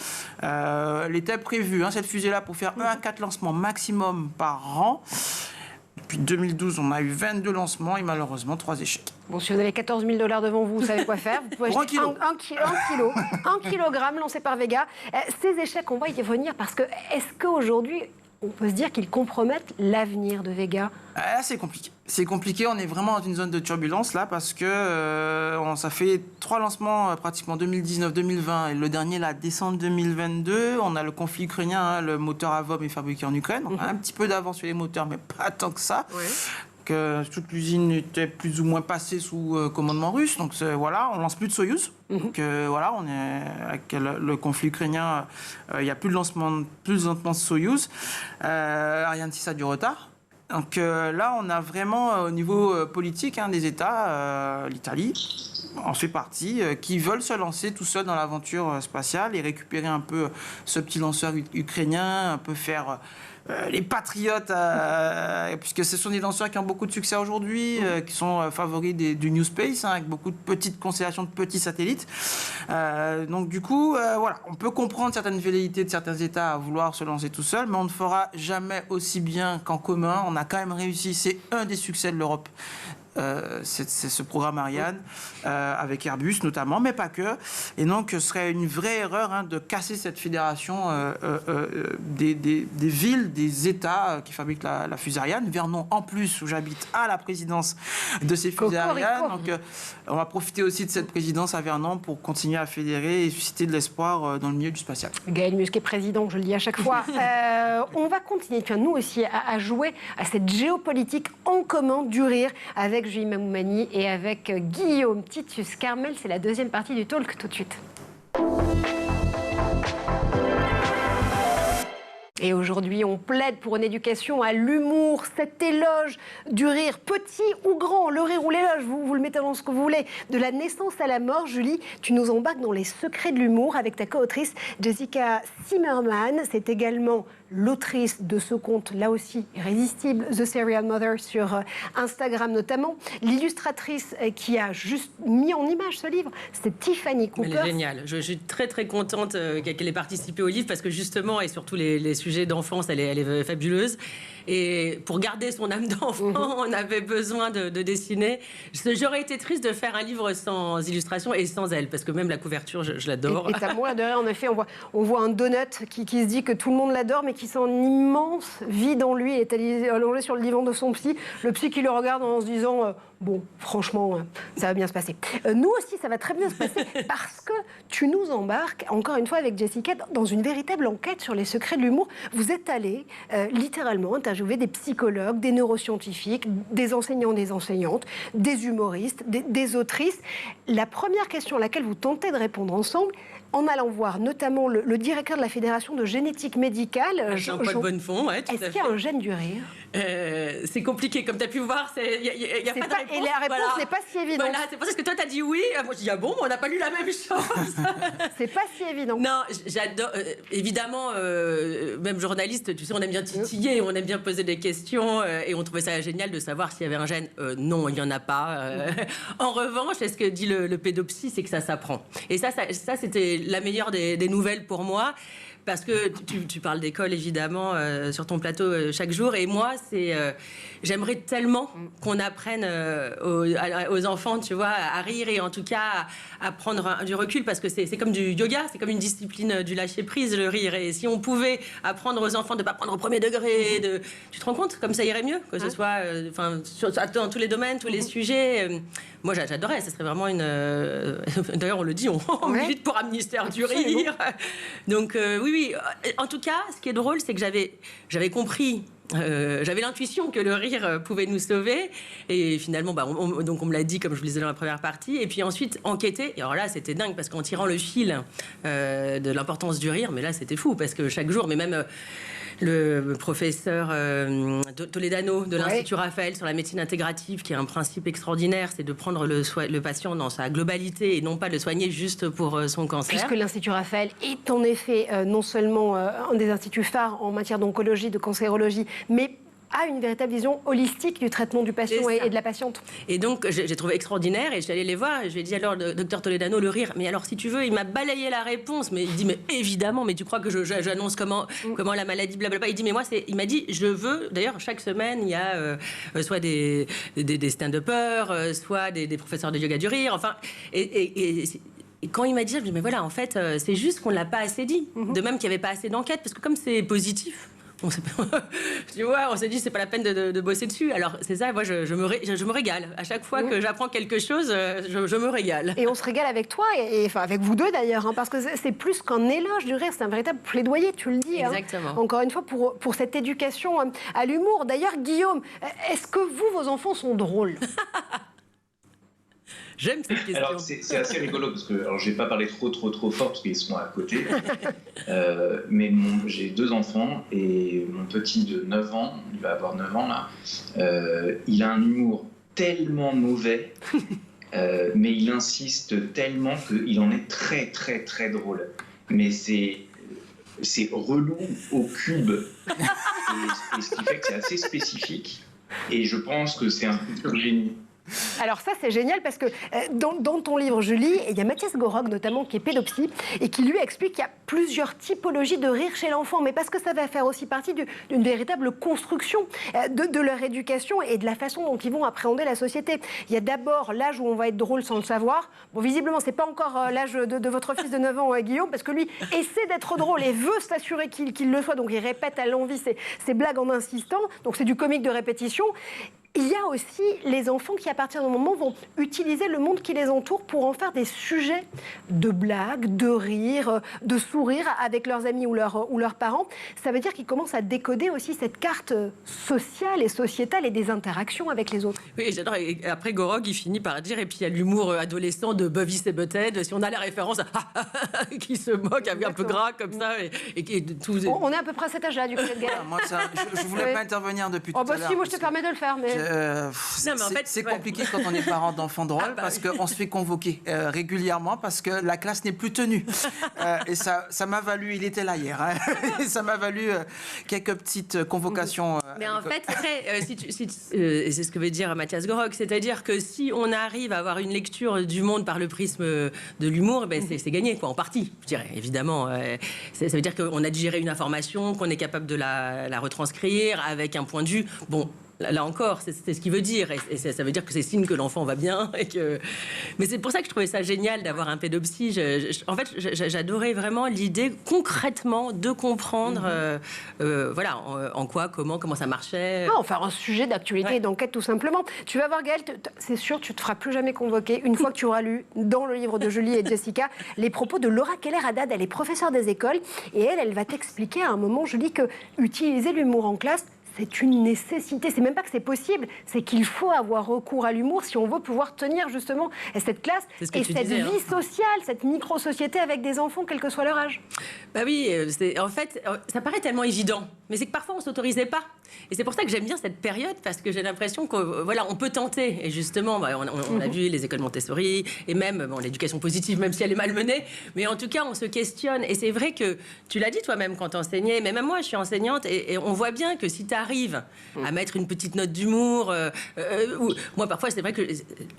Elle était prévue, cette fusée-là, pour faire 1 à 4 lancements maximum par an. depuis 2012, on a eu 22 lancements et malheureusement 3 échecs. Bon, si vous avez 14 000 $ devant vous, vous savez quoi faire. Vous pouvez acheter un kilogramme lancé par Vega. Ces échecs, on va y revenir parce que est-ce qu'aujourd'hui, on peut se dire qu'ils compromettent l'avenir de Vega? C'est compliqué. C'est compliqué, on est vraiment dans une zone de turbulence là parce que ça fait 3 lancements pratiquement 2019-2020 et le dernier là, décembre 2022. On a le conflit ukrainien, hein, le moteur Avom est fabriqué en Ukraine. On a un petit peu d'avance sur les moteurs, mais pas tant que ça. Ouais. Que toute l'usine était plus ou moins passée sous commandement russe. Donc voilà, on lance plus de Soyouz. Donc voilà, on est avec le conflit ukrainien, il n'y a plus de lancement de Soyouz. Ariane 6 a du retard. Donc là, on a vraiment au niveau politique des États, l'Italie en fait partie, qui veulent se lancer tout seuls dans l'aventure spatiale et récupérer un peu ce petit lanceur ukrainien, un peu faire les patriotes, puisque ce sont des lanceurs qui ont beaucoup de succès aujourd'hui, qui sont favoris du New Space, avec beaucoup de petites constellations de petits satellites. Donc du coup, voilà, on peut comprendre certaines velléités de certains États à vouloir se lancer tout seuls, mais on ne fera jamais aussi bien qu'en commun. On a quand même réussi, c'est un des succès de l'Europe. C'est ce programme Ariane avec Airbus notamment, mais pas que. Et donc, ce serait une vraie erreur de casser cette fédération des villes, des États qui fabriquent la fusée Ariane. Vernon, en plus, où j'habite, a la présidence de ces fusées Ariane. Donc, on va profiter aussi de cette présidence à Vernon pour continuer à fédérer et susciter de l'espoir dans le milieu du spatial. Gaël Musquet, président, je le dis à chaque fois. On va continuer, nous aussi, à jouer à cette géopolitique en commun du rire avec Julie Mamoumani et avec Guillaume Titus Carmel. C'est la deuxième partie du talk tout de suite. Et aujourd'hui, on plaide pour une éducation à l'humour, cet éloge du rire, petit ou grand, le rire ou l'éloge, vous le mettez dans ce que vous voulez. De la naissance à la mort, Julie, tu nous embarques dans les secrets de l'humour avec ta co-autrice Jessica Zimmerman. C'est également l'autrice de ce conte, là aussi irrésistible, The Serial Mother, sur Instagram notamment. L'illustratrice qui a juste mis en image ce livre, c'est Tiffany Cooper. Elle est géniale. Je suis très très contente qu'elle ait participé au livre parce que justement, et surtout les sujets d'enfance, elle est fabuleuse. Et pour garder son âme d'enfant, on avait besoin de dessiner. J'aurais été triste de faire un livre sans illustration et sans elle, parce que même la couverture, je l'adore. Et à moi, derrière, en effet, on voit un donut qui se dit que tout le monde l'adore, mais qui sent un immense vide en lui. Il est allongé sur le divan de son psy. Le psy qui le regarde en se disant bon, franchement, ça va bien se passer. Nous aussi, ça va très bien se passer, parce que tu nous embarques, encore une fois avec Jessica, dans une véritable enquête sur les secrets de l'humour. Vous êtes allé littéralement interviewer des psychologues, des neuroscientifiques, des enseignants, des enseignantes, des humoristes, des autrices. La première question à laquelle vous tentez de répondre ensemble, en allant voir notamment le directeur de la Fédération de génétique médicale, Jean-Paul Bonnefond. Ouais, est-ce qu'il y a un gène du rire? C'est compliqué, comme tu as pu voir, il y a pas de réponse. Et la réponse n'est pas si évidente. Voilà, c'est pour ça que toi, tu as dit oui. Moi, je dis, ah bon, on n'a pas lu la même chose. C'est pas si évident. Non, j'adore. Évidemment, même journaliste, tu sais, on aime bien titiller, on aime bien poser des questions, et on trouvait ça génial de savoir s'il y avait un gène. Non, il n'y en a pas. En revanche, ce que dit le pédopsie, c'est que ça s'apprend. Et ça c'était la meilleure des nouvelles pour moi. Parce que tu parles d'école, évidemment, sur ton plateau chaque jour. Et moi, j'aimerais tellement qu'on apprenne aux enfants, tu vois, à rire et en tout cas à prendre du recul. Parce que c'est comme du yoga, c'est comme une discipline du lâcher-prise, le rire. Et si on pouvait apprendre aux enfants de ne pas prendre au premier degré, tu te rends compte, comme ça irait mieux, que ce soit dans tous les domaines, tous les sujets. Moi, j'adorerais. Ce serait vraiment une... D'ailleurs, on le dit, on milite pour un ministère du rire. Donc, oui. En tout cas, ce qui est drôle, c'est que j'avais compris, j'avais l'intuition que le rire pouvait nous sauver. Et finalement, donc on me l'a dit, comme je vous le disais dans la première partie. Et puis ensuite, enquêter. Et alors là, c'était dingue, parce qu'en tirant le fil de l'importance du rire, mais là, c'était fou, parce que chaque jour, mais même... le professeur Toledano de l'Institut Raphaël sur la médecine intégrative, qui a un principe extraordinaire, c'est de prendre le patient dans sa globalité et non pas le soigner juste pour son cancer. Puisque l'Institut Raphaël est en effet non seulement un des instituts phares en matière d'oncologie, de cancérologie, mais a une véritable vision holistique du traitement du patient et de la patiente. Et donc, j'ai trouvé extraordinaire et je suis allée les voir et je lui ai dit alors, docteur Toledano, le rire, mais alors si tu veux, il m'a balayé la réponse, mais il dit, mais évidemment, mais tu crois que j'annonce comment la maladie, blablabla. Il dit, mais moi, il m'a dit, je veux, d'ailleurs, chaque semaine, il y a soit des stand-uppers, soit des professeurs de yoga du rire, enfin, et quand il m'a dit ça, je me dis, mais voilà, en fait, c'est juste qu'on ne l'a pas assez dit. De même qu'il n'y avait pas assez d'enquêtes, parce que comme c'est positif, on s'est dit, c'est pas la peine de bosser dessus. Alors, c'est ça, moi, je me régale. À chaque fois que j'apprends quelque chose, je me régale. Et on se régale avec toi, et enfin, avec vous deux d'ailleurs, parce que c'est plus qu'un éloge du rire, c'est un véritable plaidoyer, tu le dis. Exactement. Encore une fois, pour cette éducation à l'humour. D'ailleurs, Guillaume, est-ce que vos enfants sont drôles? J'aime cette question. Alors, c'est assez rigolo parce que je vais pas parler trop fort parce qu'ils sont à côté. Mais j'ai 2 enfants et mon petit de 9 ans, il va avoir 9 ans là, il a un humour tellement mauvais, mais il insiste tellement qu'il en est très drôle. Mais c'est relou au cube. Et ce qui fait que c'est assez spécifique. Et je pense que c'est un futur génie. Alors ça, c'est génial parce que dans ton livre, Julie, il y a Mathias Gorog notamment qui est pédopsie et qui lui explique qu'il y a plusieurs typologies de rire chez l'enfant, mais parce que ça va faire aussi partie d'une véritable construction de leur éducation et de la façon dont ils vont appréhender la société. Il y a d'abord l'âge où on va être drôle sans le savoir. Bon, visiblement, c'est pas encore l'âge de votre fils de 9 ans, Guillaume, parce que lui essaie d'être drôle et veut s'assurer qu'il le soit, donc il répète à l'envi ses blagues en insistant, donc c'est du comique de répétition. Il y a aussi les enfants qui, à partir d'un moment, vont utiliser le monde qui les entoure pour en faire des sujets de blagues, de rire, de sourire avec leurs amis ou leurs parents. Ça veut dire qu'ils commencent à décoder aussi cette carte sociale et sociétale et des interactions avec les autres. Oui, j'adore. Et après, Gorog, il finit par dire, et puis il y a l'humour adolescent de Beavis et Butthead, si on a la référence qui se moque, un peu gras comme ça. Tout... On est à peu près à cet âge-là, du coup, moi, je voulais pas intervenir depuis tout à l'heure. Si, moi je te permets de le faire, mais... c'est compliqué quand on est parent d'enfants drôles parce qu'on se fait convoquer régulièrement parce que la classe n'est plus tenue. Et ça m'a valu, il était là hier, ça m'a valu quelques petites convocations. Mais en fait, c'est ce que veut dire Mathias Gorog, c'est-à-dire que si on arrive à avoir une lecture du monde par le prisme de l'humour, c'est gagné, quoi, en partie, je dirais, évidemment. Ça veut dire qu'on a digéré une information, qu'on est capable de la retranscrire avec un point de vue. Bon, là encore, c'est ce qu'il veut dire. Et ça veut dire que c'est signe que l'enfant va bien. Mais c'est pour ça que je trouvais ça génial d'avoir un pédopsie. En fait, j'adorais vraiment l'idée concrètement de comprendre voilà, en quoi, comment ça marchait. Enfin, un sujet d'actualité et d'enquête, tout simplement. Tu vas voir, Gaëlle, c'est sûr, tu ne te feras plus jamais convoquer une fois que tu auras lu dans le livre de Julie et Jessica les propos de Laura Keller-Haddad. Elle est professeure des écoles et elle va t'expliquer à un moment, Julie, que utiliser l'humour en classe, c'est une nécessité. C'est même pas que c'est possible, c'est qu'il faut avoir recours à l'humour si on veut pouvoir tenir justement cette classe et cette vie sociale, cette micro-société avec des enfants, quel que soit leur âge. Bah oui, en fait, ça paraît tellement évident, mais c'est que parfois on s'autorisait pas. Et c'est pour ça que j'aime bien cette période, parce que j'ai l'impression qu'on voilà, on peut tenter. Et justement, on a vu les écoles Montessori, et même l'éducation positive, même si elle est malmenée, mais en tout cas, on se questionne. Et c'est vrai que, tu l'as dit toi-même quand tu enseignais, mais même moi, je suis enseignante, et on voit bien que si tu arrives à mettre une petite note d'humour, moi, parfois, c'est vrai que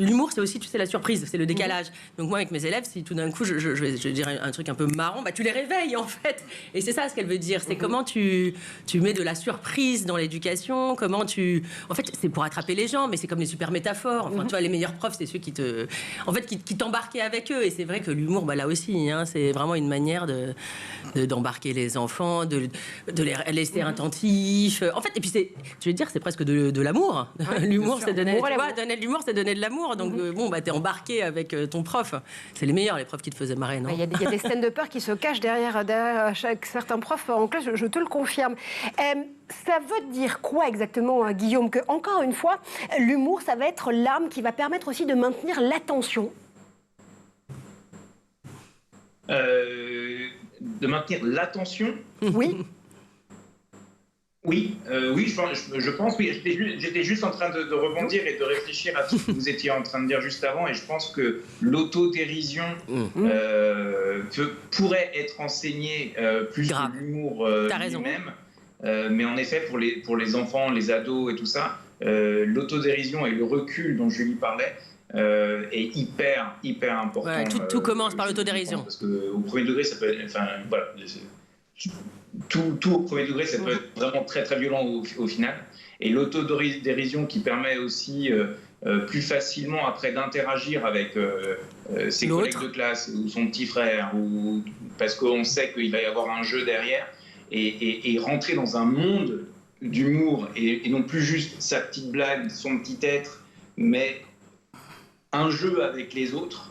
l'humour, c'est aussi, tu sais, la surprise, c'est le décalage. Donc moi, avec mes élèves, si tout d'un coup, je dirais un truc un peu marrant, tu les réveilles, en fait. Et c'est ça ce qu'elle veut dire, c'est comment tu mets de la surprise dans l'éducation, comment tu... En fait, c'est pour attraper les gens, mais c'est comme les super métaphores. Enfin, tu vois, les meilleurs profs, c'est ceux qui t'embarquaient avec eux. Et c'est vrai que l'humour, là aussi, c'est vraiment une manière d'embarquer les enfants, de les laisser attentifs. En fait, et puis je veux dire, c'est presque de l'amour. L'humour, c'est donner de l'humour, c'est donner de l'amour. Donc, t'es embarqué avec ton prof. C'est les meilleurs, les profs qui te faisaient marrer, non ? Il y a des stand-uppers qui se cachent derrière certains profs en classe, je te le confirme. Ça veut dire quoi exactement, Guillaume, que, encore une fois, l'humour, ça va être l'arme qui va permettre aussi de maintenir l'attention? De maintenir l'attention? Oui. Oui, je pense, oui. J'étais juste en train de rebondir et de réfléchir à tout ce que vous étiez en train de dire juste avant, et je pense que l'autodérision pourrait être enseignée plus que l'humour lui-même. Mais en effet, pour les enfants, les ados et tout ça, l'autodérision et le recul dont Julie parlait est hyper important. Ouais, tout commence par l'autodérision. Parce qu'au premier degré, ça peut être... Enfin, voilà, tout au premier degré, ça peut être vraiment très très violent au final. Et l'autodérision qui permet aussi plus facilement après d'interagir avec ses collègues de classe ou son petit frère, ou parce qu'on sait qu'il va y avoir un jeu derrière, et rentrer dans un monde d'humour et non plus juste sa petite blague, son petit être, mais un jeu avec les autres.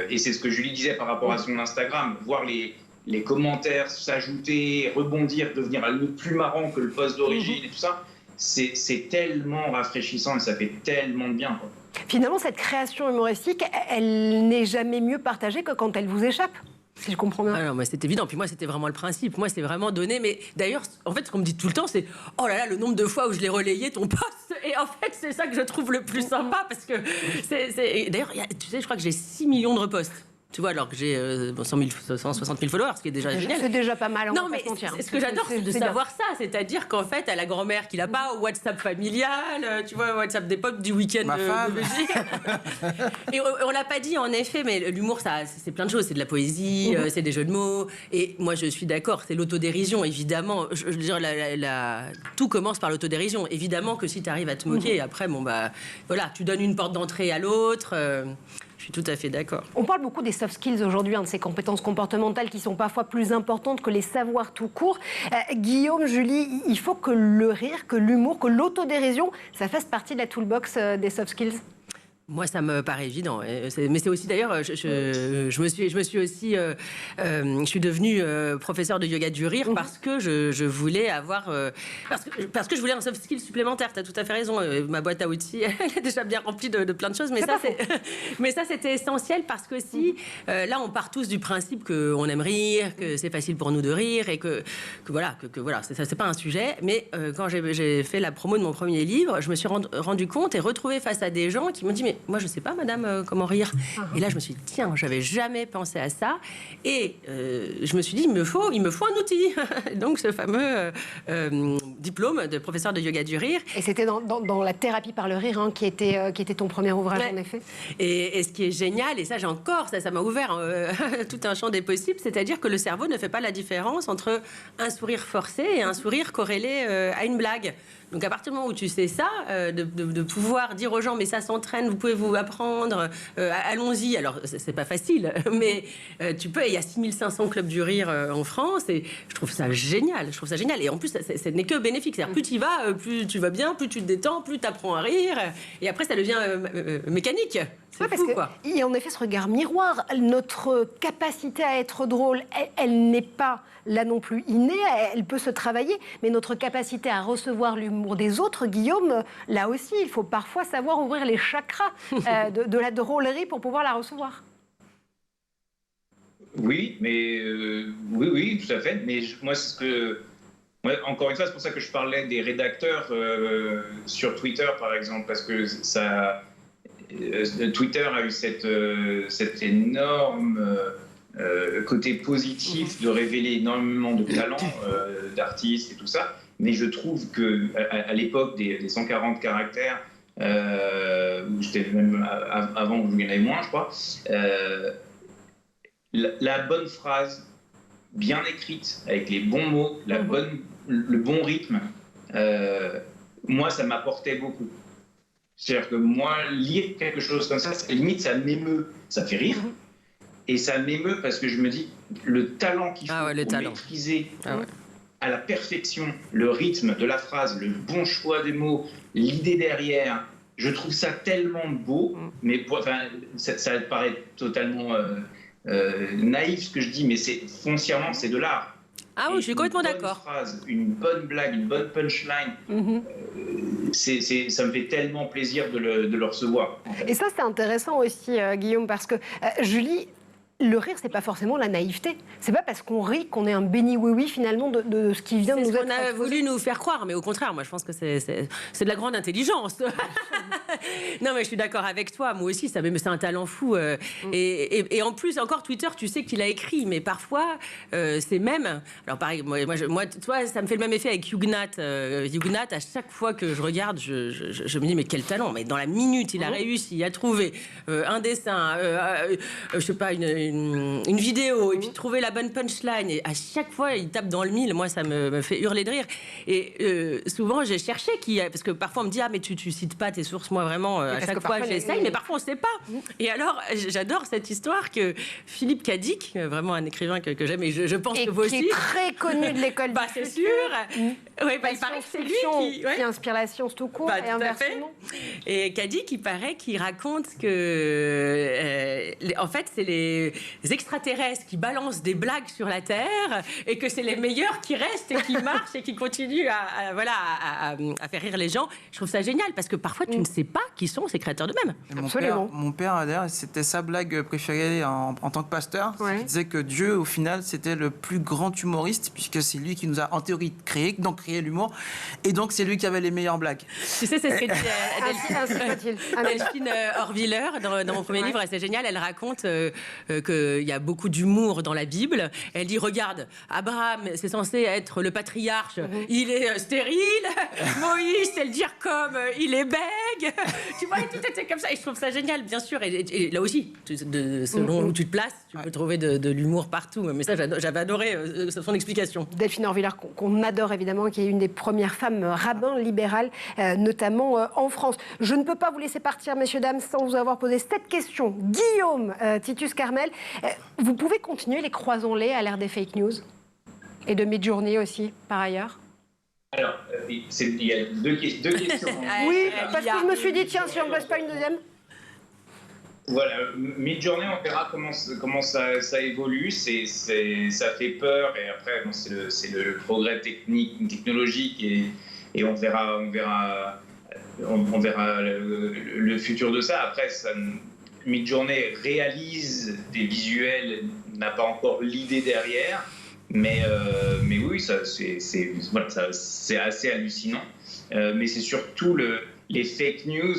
Et c'est ce que Julie disait par rapport à son Instagram, voir les commentaires s'ajouter, rebondir, devenir plus marrant que le post d'origine et tout ça, c'est tellement rafraîchissant et ça fait tellement de bien, quoi. Finalement, cette création humoristique, elle n'est jamais mieux partagée que quand elle vous échappe. Si je comprends bien. Alors, moi, c'est évident. Puis moi, c'était vraiment le principe. Moi, c'est vraiment donné. Mais d'ailleurs, en fait, ce qu'on me dit tout le temps, c'est « Oh là là, le nombre de fois où je l'ai relayé, ton post !» Et en fait, c'est ça que je trouve le plus sympa. Parce que d'ailleurs, tu sais, je crois que j'ai 6 millions de reposts. Tu vois, alors que j'ai 160 000 followers, ce qui est déjà génial. C'est déjà pas mal. Non, mais ce que j'adore, c'est de savoir ça. C'est-à-dire qu'en fait, à la grand-mère qui l'a pas, au WhatsApp familial, tu vois, WhatsApp des potes du week-end de Belgique. Et on l'a pas dit, en effet, mais l'humour, c'est plein de choses. C'est de la poésie, c'est des jeux de mots. Et moi, je suis d'accord, c'est l'autodérision, évidemment. Je veux dire, tout commence par l'autodérision. Évidemment que si tu arrives à te moquer, après, bon, bah, voilà, tu donnes une porte d'entrée à l'autre. Je suis tout à fait d'accord. On parle beaucoup des soft skills aujourd'hui, de ces compétences comportementales qui sont parfois plus importantes que les savoirs tout court. Guillaume, Julie, il faut que le rire, que l'humour, que l'autodérision, ça fasse partie de la toolbox des soft skills. Moi, ça me paraît évident. Mais c'est aussi, d'ailleurs, je suis devenue professeure de yoga du rire parce que je voulais avoir... parce que je voulais un soft skill supplémentaire. Tu as tout à fait raison. Ma boîte à outils, elle est déjà bien remplie de plein de choses. Mais ça, c'était essentiel parce que là, on part tous du principe qu'on aime rire, que c'est facile pour nous de rire et que voilà, c'est pas un sujet. Mais quand j'ai fait la promo de mon premier livre, je me suis rendu compte et retrouvé face à des gens qui m'ont dit « Mais moi, je sais pas, madame, comment rire. » Et là, je me suis dit, tiens, j'avais jamais pensé à ça. Et je me suis dit, il me faut un outil. Donc, ce fameux diplôme de professeur de yoga du rire. Et c'était dans la thérapie par le rire qui était ton premier ouvrage, en effet. Et ce qui est génial, et ça, ça m'a ouvert tout un champ des possibles, c'est-à-dire que le cerveau ne fait pas la différence entre un sourire forcé et un sourire corrélé à une blague. Donc à partir du moment où tu sais ça, de pouvoir dire aux gens mais ça s'entraîne, vous pouvez vous apprendre, allons-y. Alors c'est pas facile, mais tu peux. Il y a 6500 clubs du rire en France et je trouve ça génial. Et en plus, ce n'est que bénéfique. C'est-à-dire, plus tu y vas, plus tu vas bien, plus tu te détends, plus tu apprends à rire. Et après, ça devient mécanique. C'est fou, quoi. Il y a en effet ce regard miroir. Notre capacité à être drôle, elle n'est pas là non plus innée, elle peut se travailler, mais notre capacité à recevoir l'humour des autres, Guillaume, là aussi, il faut parfois savoir ouvrir les chakras de la drôlerie pour pouvoir la recevoir. Oui, mais oui, tout à fait. Mais moi, c'est ce que... encore une fois, c'est pour ça que je parlais des rédacteurs sur Twitter, par exemple, parce que ça... Twitter a eu cet énorme côté positif de révéler énormément de talents d'artistes et tout ça, mais je trouve qu'à l'époque des 140 caractères, où j'étais même avant où il y en avait moins, je crois, la bonne phrase bien écrite, avec les bons mots, le bon rythme, moi ça m'apportait beaucoup. C'est-à-dire que moi, lire quelque chose comme ça, limite, ça m'émeut. Ça fait rire. Et ça m'émeut parce que je me dis, le talent qu'il faut pour maîtriser à la perfection le rythme de la phrase, le bon choix des mots, l'idée derrière, je trouve ça tellement beau. Mais ça paraît totalement naïf ce que je dis, mais foncièrement, c'est de l'art. Ah oui, je suis complètement d'accord. Une bonne blague, une bonne punchline, ça me fait tellement plaisir de le recevoir. En fait. Et ça, c'est intéressant aussi, Guillaume, parce que Julie, le rire, c'est pas forcément la naïveté. C'est pas parce qu'on rit qu'on est un béni-oui-oui finalement de ce qui vient de nous être. C'est ce qu'on a voulu nous faire croire, mais au contraire, moi je pense que c'est de la grande intelligence. Non, mais je suis d'accord avec toi. Moi aussi, c'est un talent fou. Et en plus, encore Twitter, tu sais qu'il a écrit, mais parfois, c'est même... Alors pareil, moi, toi, ça me fait le même effet avec Huguenot. Huguenot, à chaque fois que je regarde, je me dis, mais quel talent. Mais dans la minute, il a réussi à trouver un dessin, je sais pas, une vidéo, et puis trouver la bonne punchline. Et à chaque fois, il tape dans le mille. Moi, ça me fait hurler de rire. Et souvent, j'ai cherché parce que parfois, on me dit, mais tu cites pas tes sources. Moi, vraiment, à chaque fois, j'essaye, mais parfois, on sait pas. Et alors, j'adore cette histoire que Philippe Cadic, vraiment un écrivain que j'aime, et je pense que vous aussi... qui est très connu de l'école du c'est futur. sûr. Oui, il paraît que c'est lui qui inspire la science tout court et inversement. Et Cadic, il paraît qu'il raconte que, en fait, c'est les extraterrestres qui balancent des blagues sur la Terre et que c'est les meilleurs qui restent et qui marchent et qui continuent à faire rire les gens. Je trouve ça génial parce que parfois, tu ne sais pas qui sont ces créateurs d'eux-mêmes. Mon père, d'ailleurs, c'était sa blague préférée en tant que pasteur. Il disait que Dieu, au final, c'était le plus grand humoriste puisque c'est lui qui nous a, en théorie, créé l'humour. Et donc, c'est lui qui avait les meilleures blagues. Tu sais, c'est ce que dit Delphine Horviller dans mon premier livre. C'est génial. Elle raconte qu'il y a beaucoup d'humour dans la Bible. Elle dit, regarde, Abraham, c'est censé être le patriarche. Il est stérile. Moïse, c'est le dire comme il est bègue. Tu vois, tout était comme ça. Et je trouve ça génial, bien sûr. Et là aussi, selon où tu te places, tu peux trouver de l'humour partout. Mais ça, j'avais adoré son explication. Delphine Horviller, qu'on adore évidemment, qui est une des premières femmes rabbins libérales, notamment en France. Je ne peux pas vous laisser partir, messieurs, dames, sans vous avoir posé cette question. Guillaume Titus Carmel, vous pouvez continuer les croisons-les à l'ère des fake news et de Midjourney aussi, par ailleurs? Alors, il y a deux questions. Oui, parce que je me suis dit, tiens, si on ne passe pas une deuxième. Voilà, Midjourney, on verra comment ça évolue. Ça fait peur et après, bon, c'est le progrès technologique et on verra le futur de ça. Après, Midjourney réalise des visuels, n'a pas encore l'idée derrière, mais oui, c'est assez hallucinant. Mais c'est surtout les fake news,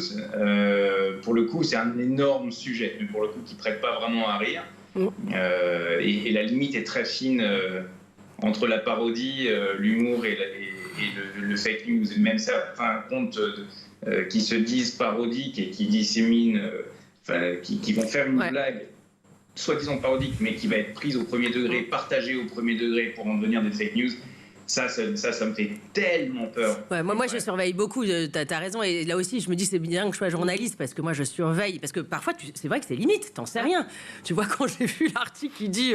pour le coup, c'est un énorme sujet, mais pour le coup, qui ne prête pas vraiment à rire. Et la limite est très fine entre la parodie, l'humour et le fake news. Et même certains comptes qui se disent parodiques et qui disséminent, qui vont faire une blague soi-disant parodique, mais qui va être prise au premier degré, partagée au premier degré pour en devenir des fake news. Ça me fait tellement peur. Ouais, moi, je surveille beaucoup, t'as raison. Et là aussi, je me dis, c'est bien que je sois journaliste, parce que moi, je surveille. Parce que parfois, c'est vrai que c'est limite, t'en sais rien. Tu vois, quand j'ai vu l'article qui dit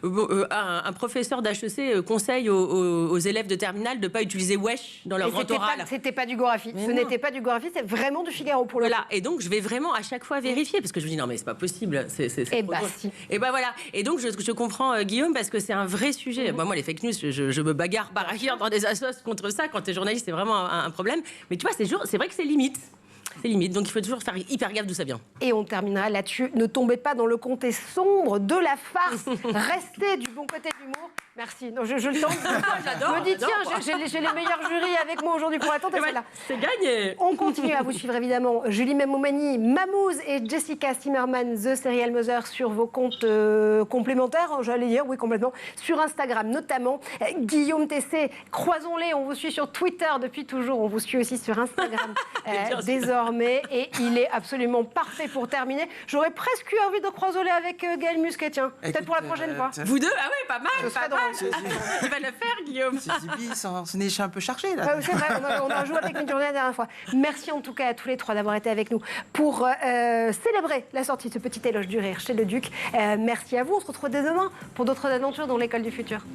un professeur d'HEC conseille aux élèves de terminale de ne pas utiliser wesh dans leur grand oral. C'était pas du Gorafi. Ce n'était pas du Gorafi, c'est vraiment du Figaro pour le coup. Et donc, je vais vraiment à chaque fois vérifier, parce que je me dis, non, mais c'est pas possible. Et bah si. Et bah voilà. Et donc, je comprends Guillaume, parce que c'est un vrai sujet. Moi, les fake news, je me bagarre par ailleurs dans des assos contre ça. Quand t'es journaliste, c'est vraiment un problème. Mais tu vois, c'est vrai que c'est limite. C'est limite. Donc il faut toujours faire hyper gaffe d'où ça vient. Et on terminera là-dessus. Ne tombez pas dans le comté sombre de la farce. Restez du bon côté de l'humour. Merci. Non, je le tente. J'adore. Je me dis, tiens, j'ai les meilleurs jurys avec moi aujourd'hui pour attendre. C'est gagné. On continue à vous suivre évidemment. Julie Mamoumani, Mamouze et Jessica Zimmerman, The Serial Mother, sur vos comptes complémentaires, j'allais dire, oui, complètement, sur Instagram notamment. Guillaume Tessé, croisons-les, on vous suit sur Twitter depuis toujours, on vous suit aussi sur Instagram désormais, et il est absolument parfait pour terminer. J'aurais presque eu envie de croiser avec Gaël Musquet, tiens, peut-être pour la prochaine fois. Vous deux? Ah oui, pas mal, pas mal. Il va le faire, Guillaume. C'est un peu chargé, là. C'est vrai, on a joué avec Midjourney la dernière fois. Merci en tout cas à tous les trois d'avoir été avec nous pour célébrer la sortie de ce petit éloge du rire chez Le Duc. Merci à vous, on se retrouve dès demain pour d'autres aventures dans l'école du futur.